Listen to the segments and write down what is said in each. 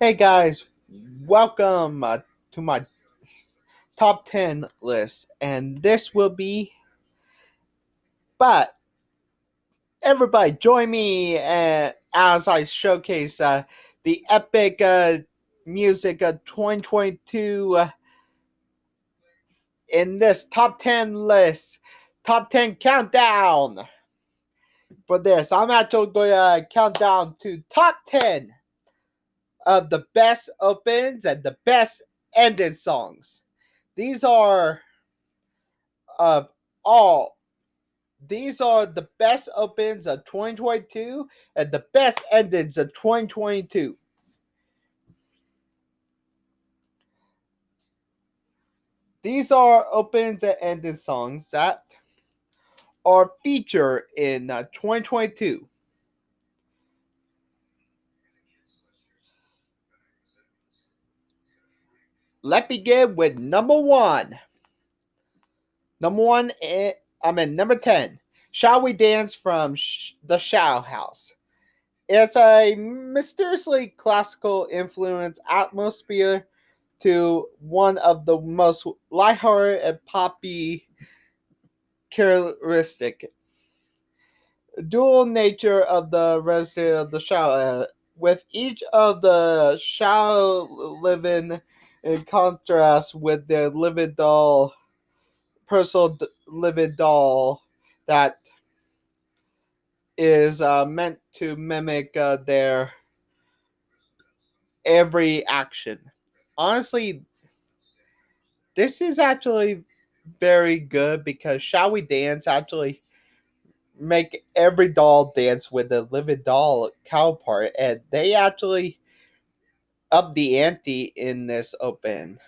Hey guys, welcome to my top 10 list, and this will be. But everybody, join me as I showcase the epic music of 2022 in this top 10 list, top 10 countdown. For this, I'm actually going to count down to top 10 of the best opens and the best ending songs. These are of all. These are the best opens of 2022 and the best endings of 2022. These are opens and ending songs that are featured in 2022. Let's begin with number one. Number one, number 10. Shall We Dance from the Shadow House. It's a mysteriously classical influence atmosphere to one of the most lighthearted and poppy characteristic. Dual nature of the resident of the shadow, with each of the shadow living in contrast with their living doll, personal living doll that is meant to mimic their every action. Honestly, this is actually very good because Shall We Dance actually make every doll dance with the living doll counterpart, and they actually up the ante in this open.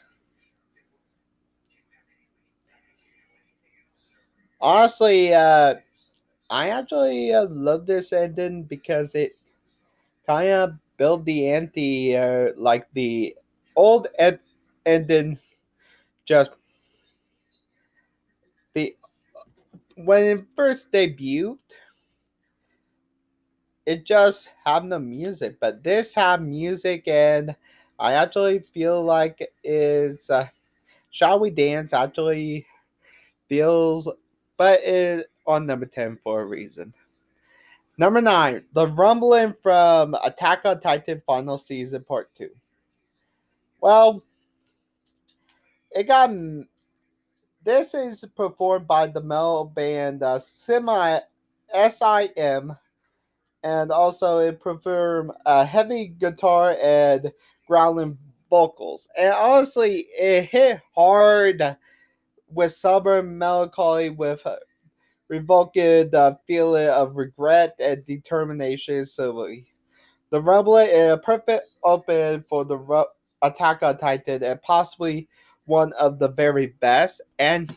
Honestly, I actually love this ending because it kind of built the ante like the old ending. Just the when it first debuted, it just had no music, but this had music, and I actually feel like it's Shall We Dance actually feels, but it on number 10 for a reason. Number 9, The Rumbling from Attack on Titan Final Season Part 2. Well, it got this is performed by the metal band SIM, and also it performed heavy guitar and growling vocals. And honestly, it hit hard with summer melancholy with revoking the feeling of regret and determination. So the Rebel is a perfect open for the Attack on Titan and possibly one of the very best. And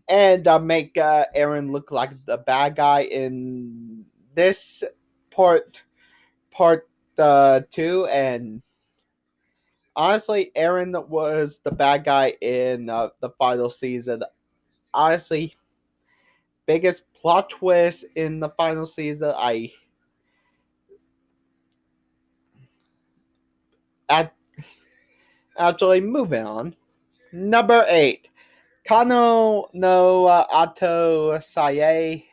make Aaron look like the bad guy in this part two. And honestly, Aaron was the bad guy in the final season. Honestly, biggest plot twist in the final season. I at, Actually moving on. Number 8, Kano no Ato Saye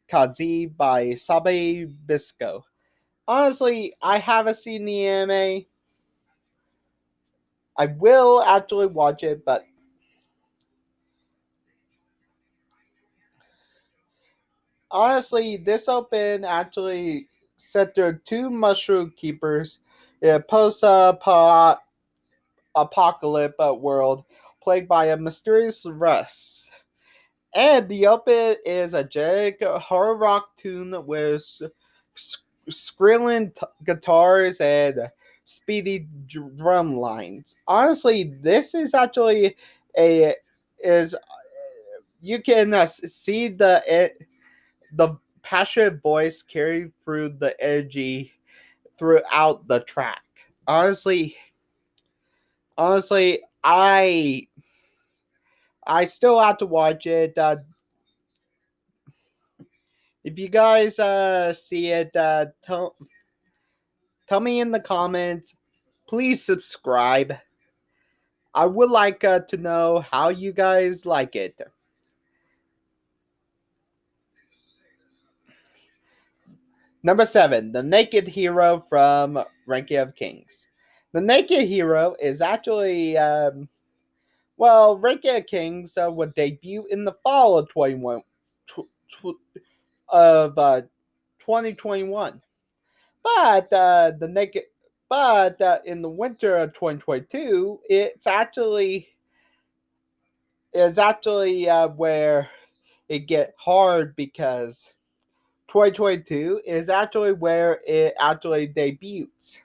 Kazi by Sabe Bisco. Honestly, I haven't seen the anime. I will actually watch it, but honestly, this open actually centered two mushroom keepers in a post-apocalyptic world plagued by a mysterious rust. And the open is a generic horror rock tune with skrilling guitars and speedy drum lines. Honestly, this is actually a is you can see the passionate voice carry through the energy throughout the track. Honestly, honestly, I still have to watch it. If you guys see it, Tell me in the comments. Please subscribe. I would like to know how you guys like it. Number 7, The Naked Hero from Ranking of Kings. The Naked Hero is actually, Ranking of Kings would debut in the fall of 21, of 2021. But the naked, but in the winter of 2022, it's actually where it get hard because 2022 is actually where it actually debuts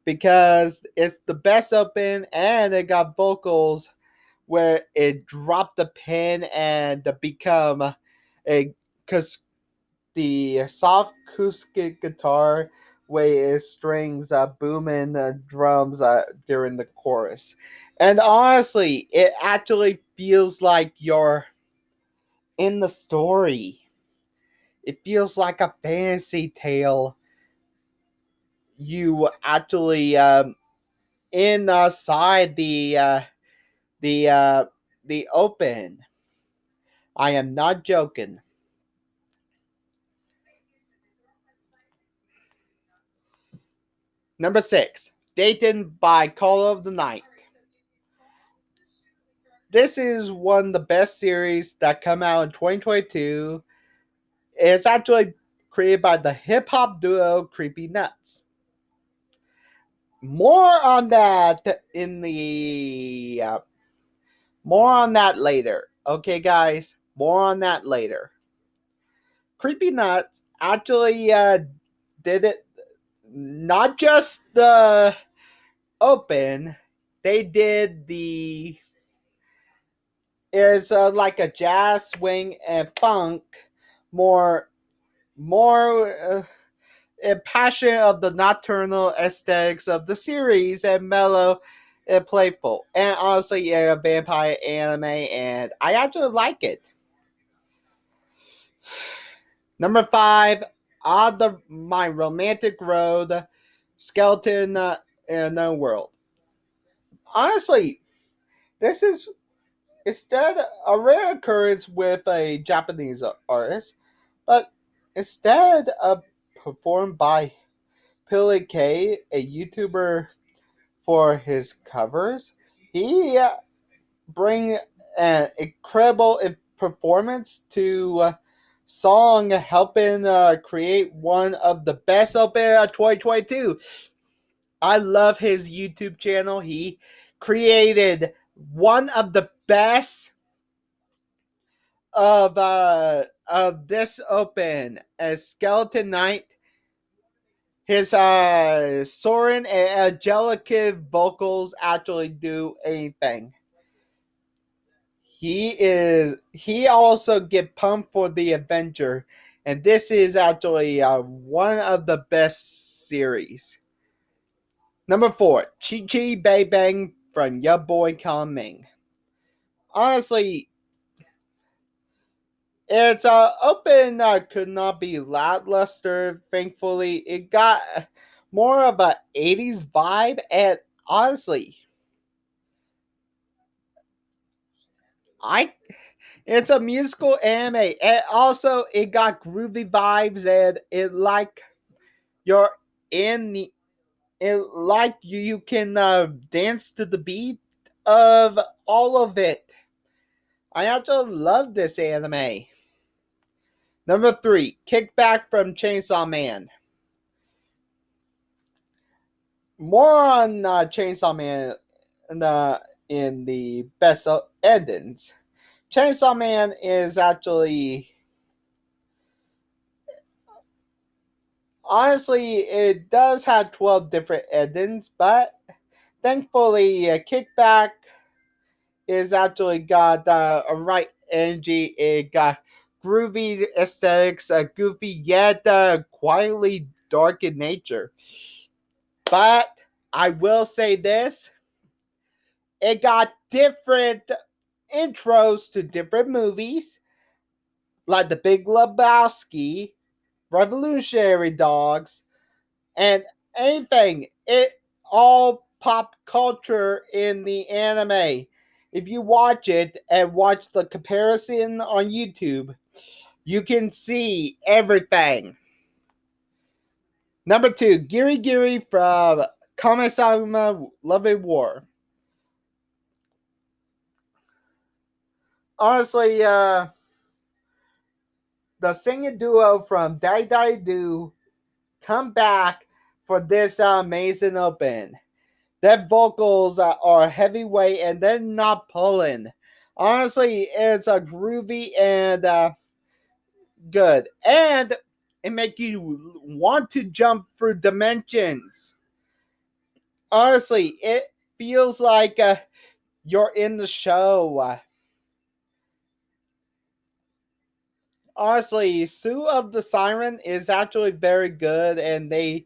because it's the best open and it got vocals where it dropped the pen and become a because the soft acoustic guitar way it strings booming drums during the chorus. And honestly, it actually feels like you're in the story. It feels like a fantasy tale. You actually inside the uh, the open. I am not joking. Number 6, Dayton by Call of the Night. This is one of the best series that come out in 2022. It's actually created by the hip hop duo Creepy Nuts. More on that in the more on that later. Okay, guys, more on that later. Creepy Nuts actually did it not just the open. They did the it's like a jazz, swing, and funk more passion of the nocturnal aesthetics of the series and mellow and playful. And honestly, yeah, vampire anime, and I actually like it. Number 5, On My Romantic Road, Skeleton in the World. Honestly, this is instead a rare occurrence with a Japanese artist, but instead of performed by Pili K, a YouTuber for his covers. He bring an incredible performance to song, helping create one of the best open of 2022. I love his YouTube channel. He created one of the best of this open as Skeleton Knight. His Soren and Angelica vocals actually do anything. He also get pumped for the adventure, and this is actually one of the best series. Number 4, Chi Chi Bang Bang from Ya Boy Kong Ming. Honestly, it's open could not be lackluster. Thankfully, it got more of a 80s vibe, and honestly, I it's a musical anime, and also it got groovy vibes, and it like you're in the it like you can dance to the beat of all of it. I actually love this anime. Number 3, Kickback from Chainsaw Man. More on Chainsaw Man in the best endings. Chainsaw Man is actually honestly it does have 12 different endings, but thankfully Kickback is actually got a right energy. It got groovy aesthetics, goofy yet quietly dark in nature. But I will say this: it got different intros to different movies, like The Big Lebowski, Revolutionary Dogs, and anything. It all pop culture in the anime. If you watch it and watch the comparison on YouTube, you can see everything. Number two, Giri Giri from Kame-sama Love and War. Honestly, the singing duo from Dai Dai Do come back for this amazing open. Their vocals are heavyweight and they're not pulling. Honestly, it's a groovy and good, and it make you want to jump through dimensions. Honestly, it feels like you're in the show. Honestly, Sue of the Siren is actually very good, and they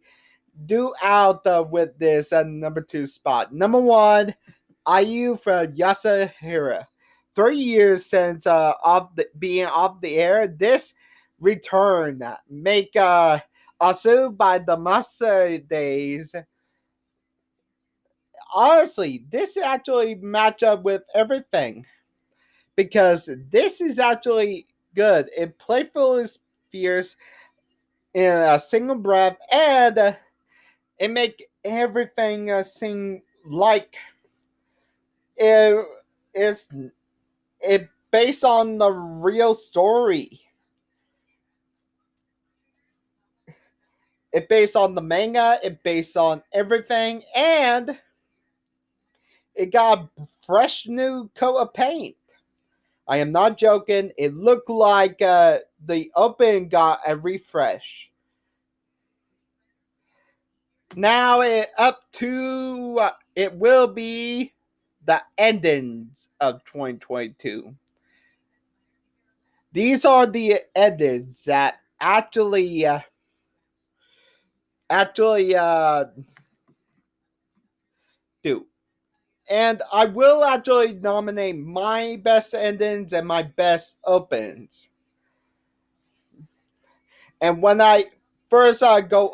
do out with this number two spot. Number one, IU from Yasuhira. 3 years since being off the air, this return make Asu by the Master days. Honestly, this actually match up with everything because this is actually good. It playful is fierce in a single breath, and it make everything seem like it is it based on the real story. It based on the manga. It based on everything, and it got a fresh new coat of paint. I am not joking. It looked like the open got a refresh. Now it up to it will be the endings of 2022. These are the endings that actually do. And I will actually nominate my best endings and my best opens. And when I first go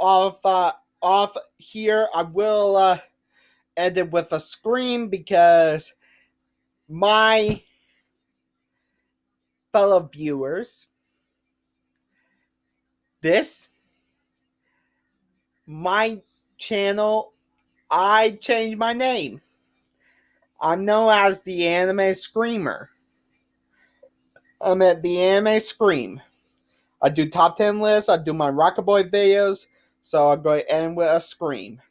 off here, I will end it with a scream because my fellow viewers, this my channel, I changed my name. I'm known as the Anime Screamer. I'm at the Anime Scream. I do top 10 lists, I do my Rockabye videos, so I'm going to end with a scream.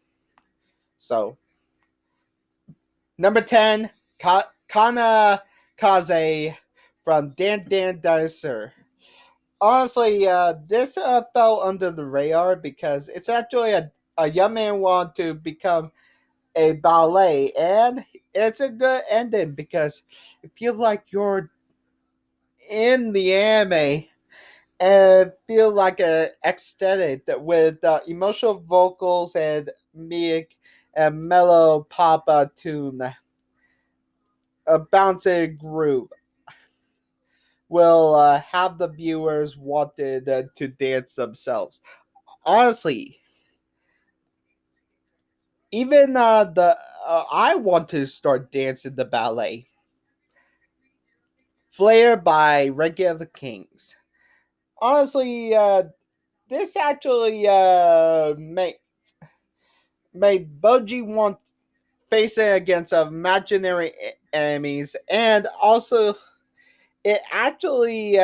So, number 10, Kana Kaze from Dan Dan Dicer. Honestly, this fell under the radar because it's actually a young man want to become a ballet, and it's a good ending because it feels like you're in the anime and feel like a ecstatic with emotional vocals and music and mellow pop tune. A bouncing groove will have the viewers wanted to dance themselves. Honestly, even the I want to start dancing the ballet. Flair by Reggae of the Kings. Honestly, this actually made Boji want facing against imaginary enemies, and also it actually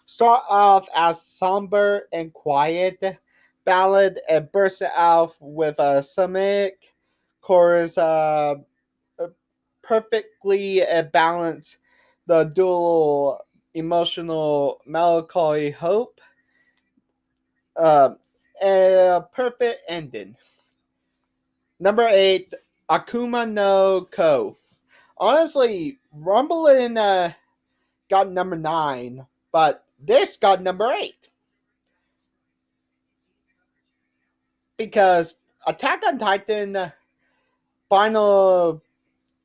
start off as somber and quiet ballad and burst out with a semic chorus perfectly balance the dual emotional melancholy hope, a perfect ending. Number 8, Akuma no Ko. Honestly, Rumbling got number 9, but this got number 8 because Attack on Titan final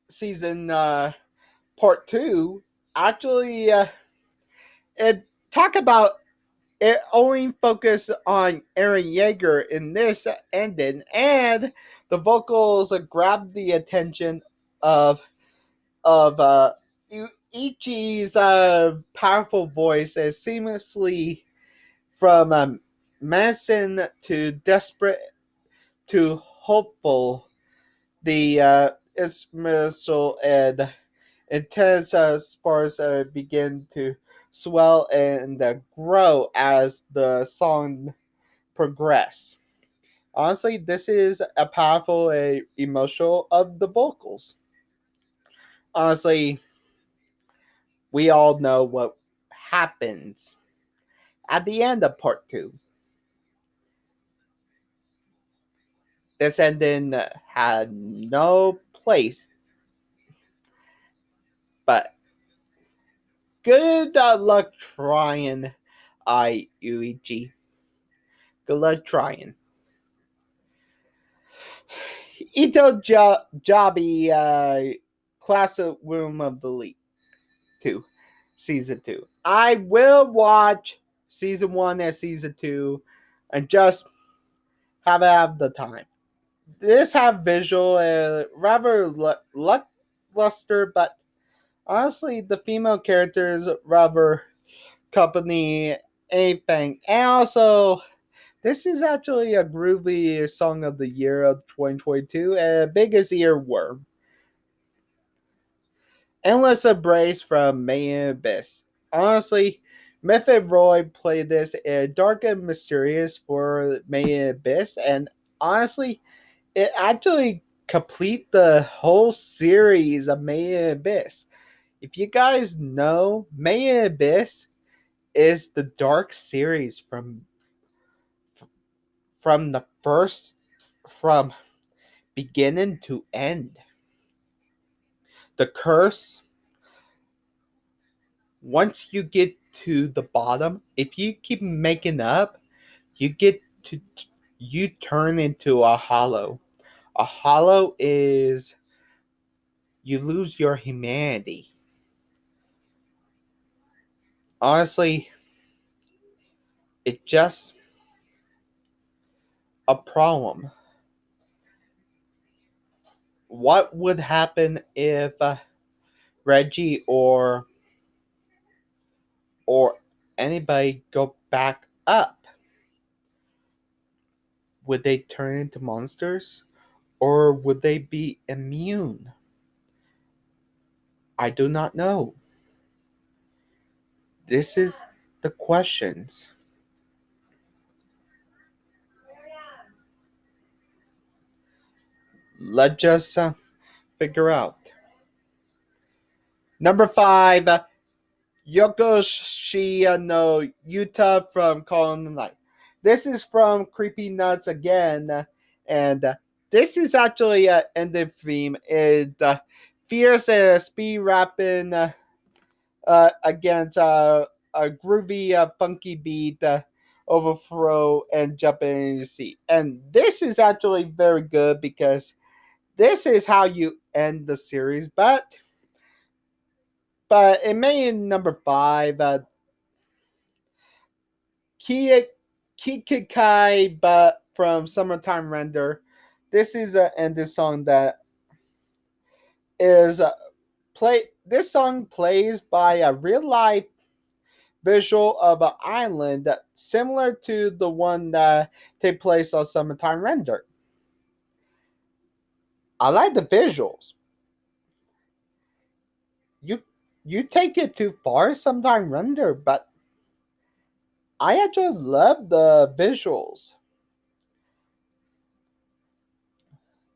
season part 2 actually it talk about it only focused on Aaron Yeager in this ending, and the vocals grabbed the attention of of Ichi's powerful voice as seamlessly from menacing to desperate to hopeful. The instrumental and intense spars begin to swell and grow as the song progresses. Honestly, this is a powerful emotional of the vocals. Honestly, we all know what happens at the end of part two. This ending had no place, but good luck trying, Yuichi. Good luck trying. Jabi, Classroom of the League 2, Season 2. I will watch Season 1 and Season 2 and just have the time. This have visual rather luster, but honestly, the female characters rather company anything. And also, this is actually a groovy song of the year of 2022 and biggest earworm. Endless Embrace from May and Abyss. Honestly, Method Roy played this dark and mysterious for May and Abyss, and honestly, it actually complete the whole series of May and Abyss. If you guys know, May and Abyss is the dark series from the first from beginning to end. The curse, once you get to the bottom, if you keep making up, you get to you turn into a hollow. A hollow is you lose your humanity. Honestly, it's just a problem. What would happen if Reggie or anybody go back up? Would they turn into monsters or would they be immune? I do not know. This is the questions. Let's just figure out. Number 5, Yokoshi no Yuta from Call of the Night. This is from Creepy Nuts again, and this is actually an ended theme. It fierce speed rapping against a groovy, funky beat, overthrow, and jumping in your seat. And this is actually very good because this is how you end the series. But it made in number 5, Kikikai, but from Summertime Render. This is an ended song that is play. This song plays by a real life visual of an island similar to the one that take place on Summertime Render. I like the visuals. You you take it too far Summertime Render, but I actually love the visuals.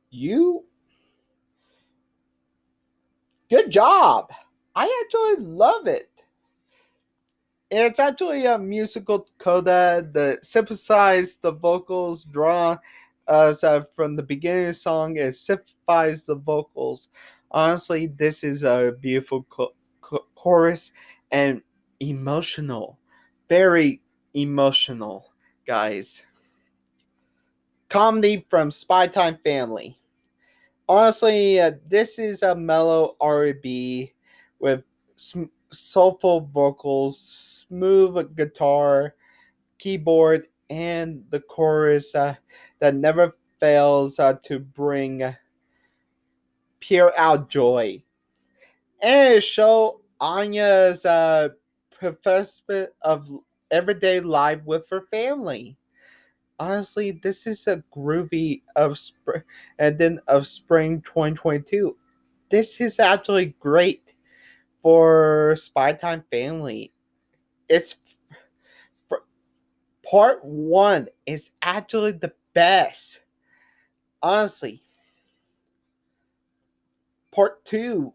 You good job. I actually love it. It's actually a musical coda that synthesizes the vocals, draw us from the beginning of the song. It simplifies the vocals. Honestly, this is a beautiful chorus and emotional, very emotional, guys. Comedy from Spy Time Family. Honestly, this is a mellow R&B with soulful vocals, smooth guitar, keyboard and the chorus that never fails to bring pure out joy. And it show Anya's perspective of everyday life with her family. Honestly, this is a groovy of and then of spring 2022. This is actually great for Spy Time Family. It's for, part one is actually the best. Honestly, part two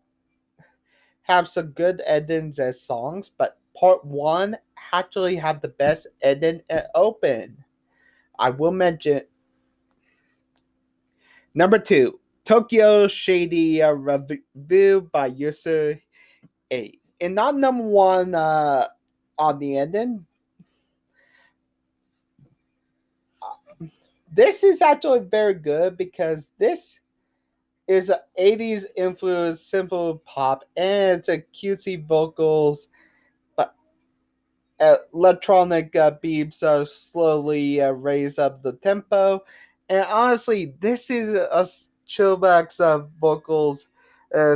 have some good endings as songs, but part one actually have the best ending and open. I will mention number two, Tokyo Shady Review by Yusu 8. And not number one on the ending. This is actually very good because this is a 80s influenced simple pop and it's a cutesy vocals, but electronic beeps slowly raise up the tempo. And honestly, this is a chillbacks of vocals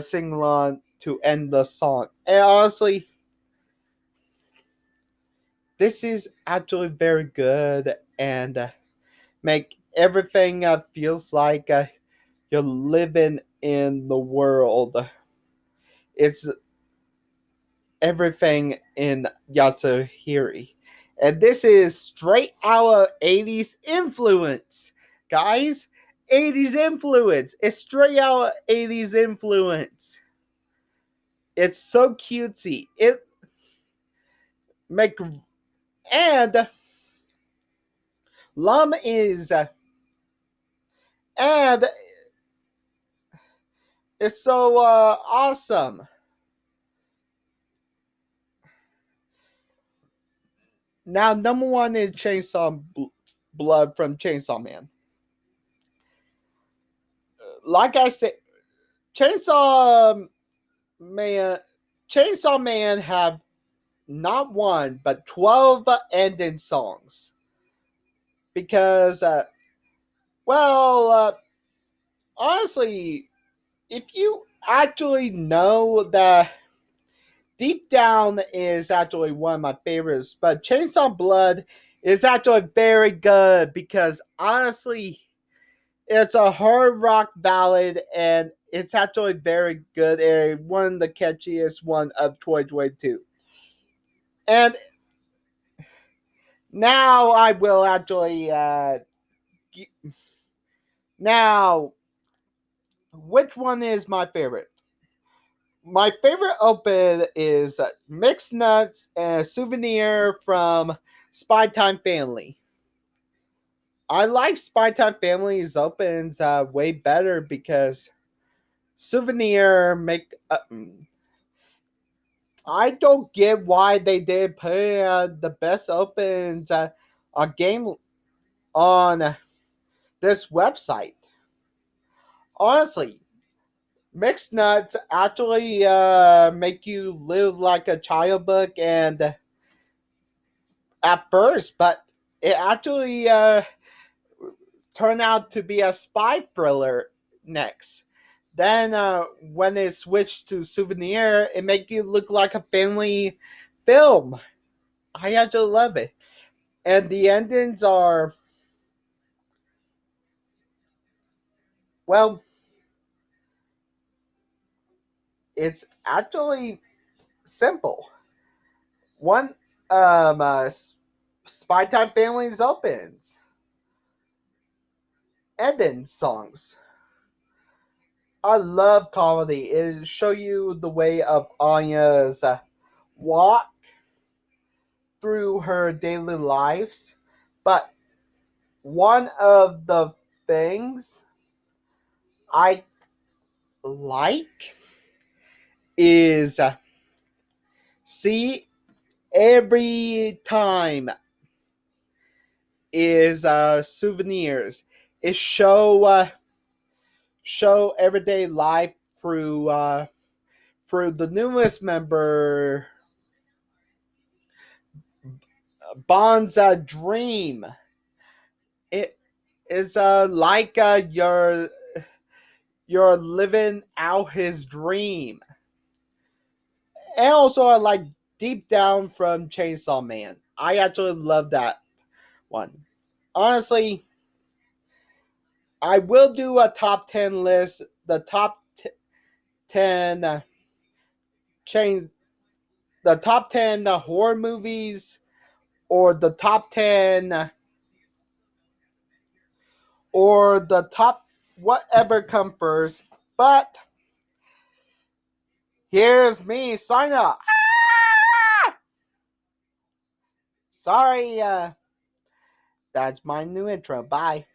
sing along to end the song. And honestly, this is actually very good and make everything feels like you're living in the world. It's everything in Yasuhiri. And this is straight out of 80s influence. Guys, 80s influence. It's straight out of 80s influence. It's so cutesy. It make and Lum is and it's so awesome. Now, number one is Chainsaw Blood from Chainsaw Man. Like I said, Chainsaw Man, Chainsaw Man have not one but 12 ending songs because, well, honestly, if you actually know that Deep Down is actually one of my favorites, but Chainsaw Blood is actually very good because honestly, it's a hard rock ballad and it's actually very good and one of the catchiest one of 2022. And now I will actually now which one is my favorite? My favorite open is Mixed Nuts and Souvenir from Spy Time Family. I like Spy Time Family's opens way better because Souvenir make I don't get why they did put the best opens a game on this website. Honestly, mixed nuts actually make you live like a child book, and at first, but it actually turned out to be a spy thriller next. Then when it switched to souvenir, it make you look like a family film. I actually love it. And the endings are, well, it's actually simple. One Spy Time Families opens ending songs. I love comedy. It show you the way of Anya's walk through her daily lives. But one of the things I like is see every time is souvenirs. It show everyday life through the newest member Bond's dream. It is like you're living out his dream. And also, I like Deep Down from Chainsaw Man. I actually love that one. Honestly, I will do a top 10 list. The top 10 chain, the top 10 horror movies, or the top 10, or the top whatever comes first. But here's me sign up. Sorry, that's my new intro. Bye.